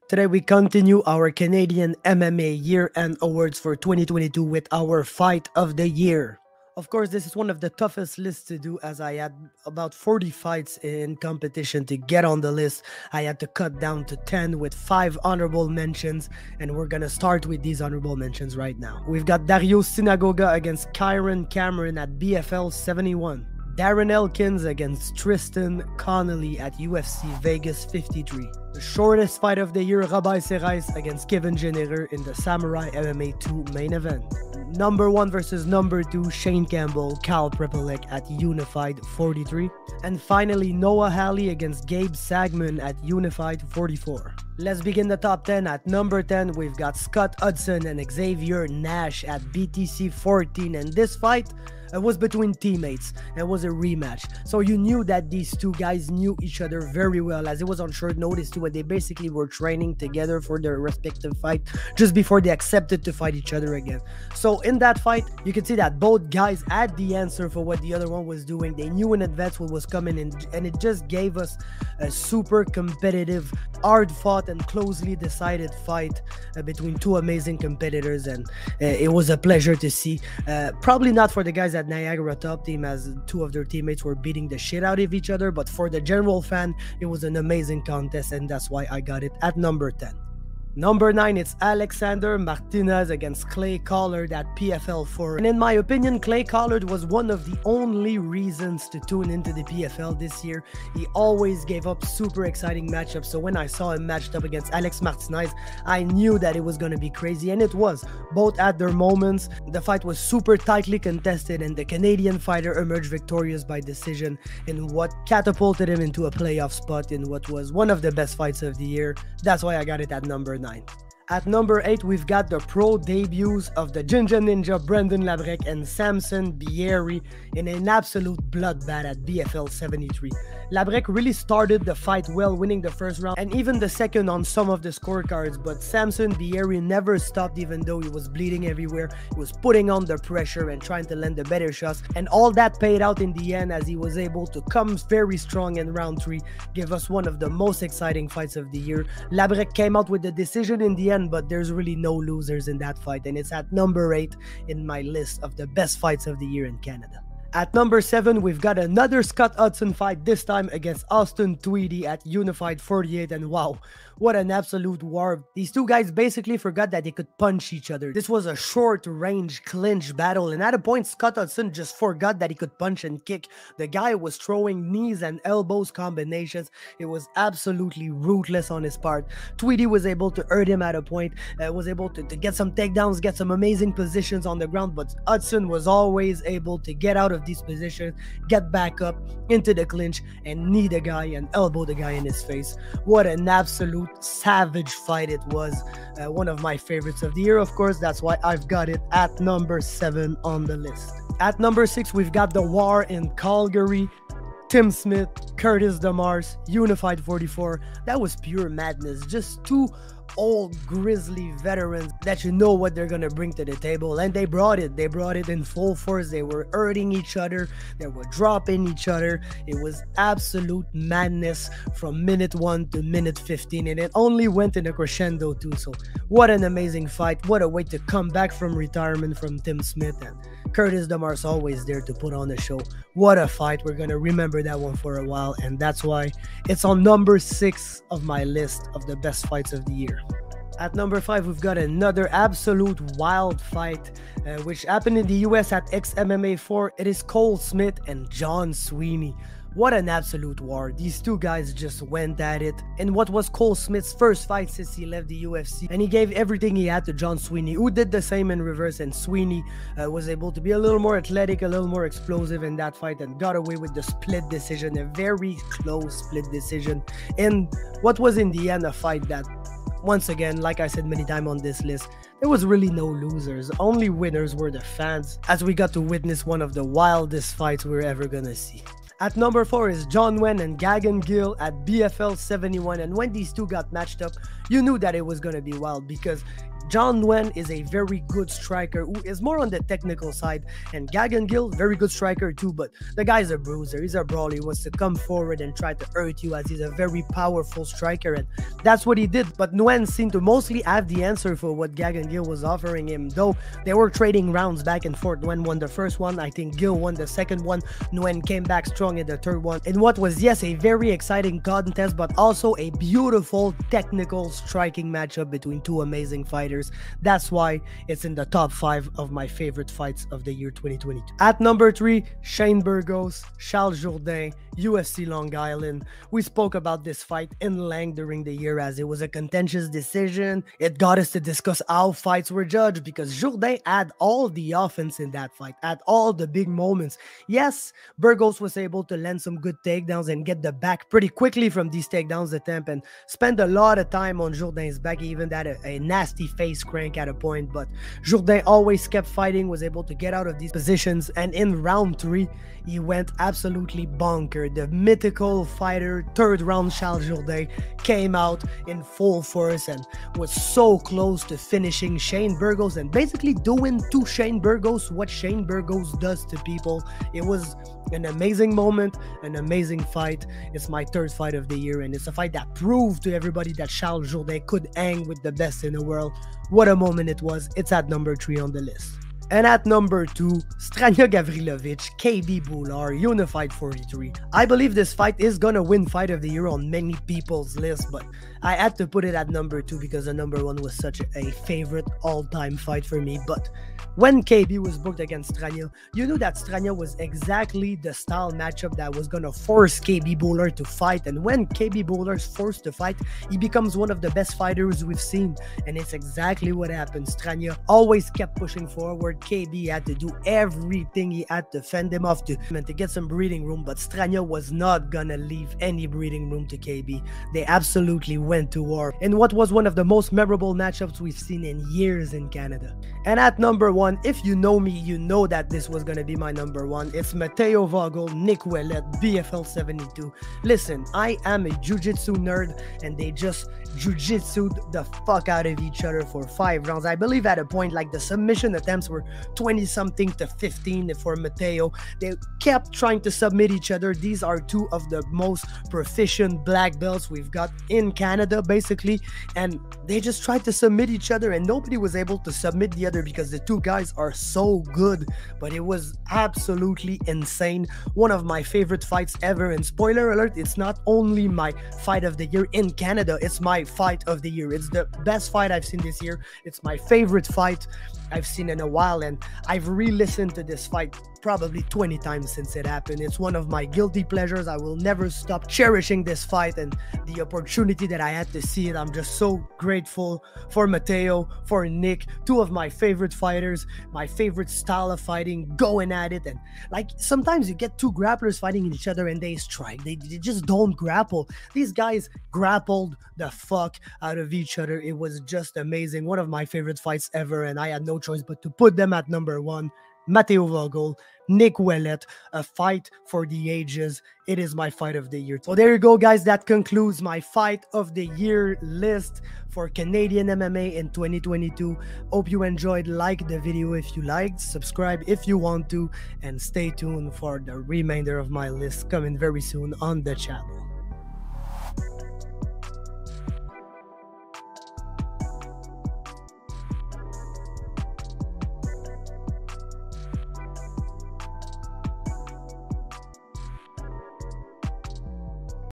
Today we continue our Canadian MMA year-end awards for 2022 with our Fight of the Year. Of course, this is one of the toughest lists to do as I had about 40 fights in competition to get on the list. I had to cut down to 10 with 5 honorable mentions, and we're gonna start with these honorable mentions right now. We've got Dario Sinagoga against Kyron Cameron at BFL 71. Darren Elkins against Tristan Connolly at UFC Vegas 53. The shortest fight of the year, Rabai Serais against Kevin Généreux in the Samourai MMA 2 main event. Number 1 versus number 2, Shane Campbell, Cal Prepolec at Unified 43. And finally, Noah Halley against Gabe Sagman at Unified 44. Let's begin the top 10. At number 10, we've got Scott Hudson and Xavier Nash at BTC 14. And this fight was between teammates. It was a rematch. So you knew that these two guys knew each other very well, as it was on short notice too, and they basically were training together for their respective fight just before they accepted to fight each other again. So in that fight, you can see that both guys had the answer for what the other one was doing. They knew in advance what was coming in, and it just gave us a super competitive, hard-fought and closely decided fight between two amazing competitors, and it was a pleasure to see. Probably not for the guys at Niagara Top Team, as two of their teammates were beating the shit out of each other, but for the general fan, it was an amazing contest, and that's why I got it at number 10. Number 9, it's Alexander Martinez against Clay Collard at PFL 4. And in my opinion, Clay Collard was one of the only reasons to tune into the PFL this year. He always gave up super exciting matchups, so when I saw him matched up against Alex Martinez, I knew that it was going to be crazy, and it was. Both at their moments, the fight was super tightly contested, and the Canadian fighter emerged victorious by decision in what catapulted him into a playoff spot in what was one of the best fights of the year. That's why I got it at number 9. At number 8, we've got the pro debuts of the Jinja Ninja Brendan Labrecque and Samson Bieri in an absolute bloodbath at BFL 73. Labrecque really started the fight well, winning the first round and even the second on some of the scorecards, but Samson Bieri never stopped even though he was bleeding everywhere. He was putting on the pressure and trying to land the better shots, and all that paid out in the end as he was able to come very strong in round 3, give us one of the most exciting fights of the year. Labrecque came out with the decision in the end, but there's really no losers in that fight, and it's at number 8 in my list of the best fights of the year in Canada. At number 7, we've got another Scott Hudson fight, this time against Austin Tweedy at Unified 48, and wow, what an absolute war. These two guys basically forgot that they could punch each other. This was a short-range clinch battle, and at a point, Scott Hudson just forgot that he could punch and kick. The guy was throwing knees and elbows combinations. It was absolutely ruthless on his part. Tweedy was able to hurt him at a point, was able to get some takedowns, get some amazing positions on the ground, but Hudson was always able to get out of these positions, get back up into the clinch, and knee the guy and elbow the guy in his face. What an absolute savage fight it was. One of my favorites of the year, of course. That's why I've got it at number 7 on the list. At number 6, we've got the war in Calgary. Tim Smith, Curtis Demarce, Unified 44. That was pure madness. Just two old grizzly veterans that you know what they're gonna bring to the table, and they brought it in full force. They were hurting each other, they were dropping each other. It was absolute madness from minute 1 to minute 15, and it only went in a crescendo too. So what an amazing fight, what a way to come back from retirement from Tim Smith, and Curtis Demarce always there to put on a show. What a fight. We're gonna remember that one for a while, and that's why it's on number 6 of my list of the best fights of the year. At number 5, we've got another absolute wild fight, which happened in the US at XMMA 4. It is Cole Smith and John Sweeney. What an absolute war. These two guys just went at it in what was Cole Smith's first fight since he left the UFC, and he gave everything he had to John Sweeney, who did the same in reverse, and Sweeney was able to be a little more athletic, a little more explosive in that fight, and got away with the split decision, a very close split decision in what was in the end a fight that, once again, like I said many times on this list, there was really no losers. Only winners were the fans, as we got to witness one of the wildest fights we're ever gonna see. At number 4 is Nguyen and Gagan Gill at BFL 71, and when these two got matched up, you knew that it was gonna be wild, because John Nguyen is a very good striker who is more on the technical side, and Gagan Gill, very good striker too, but the guy's a bruiser. He's a brawler. He wants to come forward and try to hurt you, as he's a very powerful striker, and that's what he did. But Nguyen seemed to mostly have the answer for what Gagan Gill was offering him, though they were trading rounds back and forth. Nguyen won the first one, I think Gill won the second one, Nguyen came back strong in the third one, in what was, yes, a very exciting contest, but also a beautiful technical striking matchup between two amazing fighters. That's why it's in the top 5 of my favorite fights of the year 2022. At number 3, Shane Burgos, Charles Jourdain, UFC Long Island. We spoke about this fight in length during the year, as it was a contentious decision. It got us to discuss how fights were judged, because Jourdain had all the offense in that fight, at all the big moments. Yes, Burgos was able to land some good takedowns and get the back pretty quickly from these takedowns attempt, and spend a lot of time on Jourdain's back. He even had a nasty face crank at a point, but Jourdain always kept fighting, was able to get out of these positions, and in round 3, he went absolutely bonkers. The mythical fighter, third round Charles Jourdain, came out in full force and was so close to finishing Shane Burgos and basically doing to Shane Burgos what Shane Burgos does to people. It was an amazing moment, an amazing fight. It's my third fight of the year, and it's a fight that proved to everybody that Charles Jourdain could hang with the best in the world. What a moment it was. It's at number 3 on the list. And at number 2, Strahinja Gavrilovic, KB Bhullar, Unified 43. I believe this fight is gonna win Fight of the Year on many people's list, but I had to put it at number 2 because the number 1 was such a favorite all-time fight for me. But when KB was booked against Strahinja, you knew that Strahinja was exactly the style matchup that was gonna force KB Bhullar to fight. And when KB Bhullar's forced to fight, he becomes one of the best fighters we've seen. And it's exactly what happened. Strahinja always kept pushing forward. KB had to do everything he had to fend him off to get some breathing room, but Strahinja was not gonna leave any breathing room to KB. They absolutely went to war in what was one of the most memorable matchups we've seen in years in Canada. And at number 1, if you know me, you know that this was gonna be my number 1. It's Mateo Vogel, Nick Ouellet, BFL 72. Listen, I am a jiu-jitsu nerd, and they just jiu-jitsu'd the fuck out of each other for 5 rounds. I believe at a point, like, the submission attempts were 20-something to 15 for Mateo. They kept trying to submit each other. These are 2 of the most proficient black belts we've got in Canada, basically, and they just tried to submit each other, and nobody was able to submit the other because the 2 guys are so good. But it was absolutely insane. One of my favorite fights ever, and spoiler alert, it's not only my fight of the year in Canada, it's my fight of the year. It's the best fight I've seen this year. It's my favorite fight I've seen in a while, and I've re-listened to this fight probably 20 times since it happened. It's one of my guilty pleasures. I will never stop cherishing this fight and the opportunity that I had to see it. I'm just so grateful for Mateo, for Nick, 2 of my favorite fighters, my favorite style of fighting, going at it. And like, sometimes you get 2 grapplers fighting each other and they strike. They just don't grapple. These guys grappled the fuck out of each other. It was just amazing. One of my favorite fights ever, and I had no choice but to put them at number 1. Mateo Vogel, Nick Ouellet, a fight for the ages. It is my fight of the year. So there you go, guys. That concludes my fight of the year list for Canadian MMA in 2022. Hope you enjoyed. Like the video if you liked, subscribe if you want to, and stay tuned for the remainder of my list coming very soon on the channel.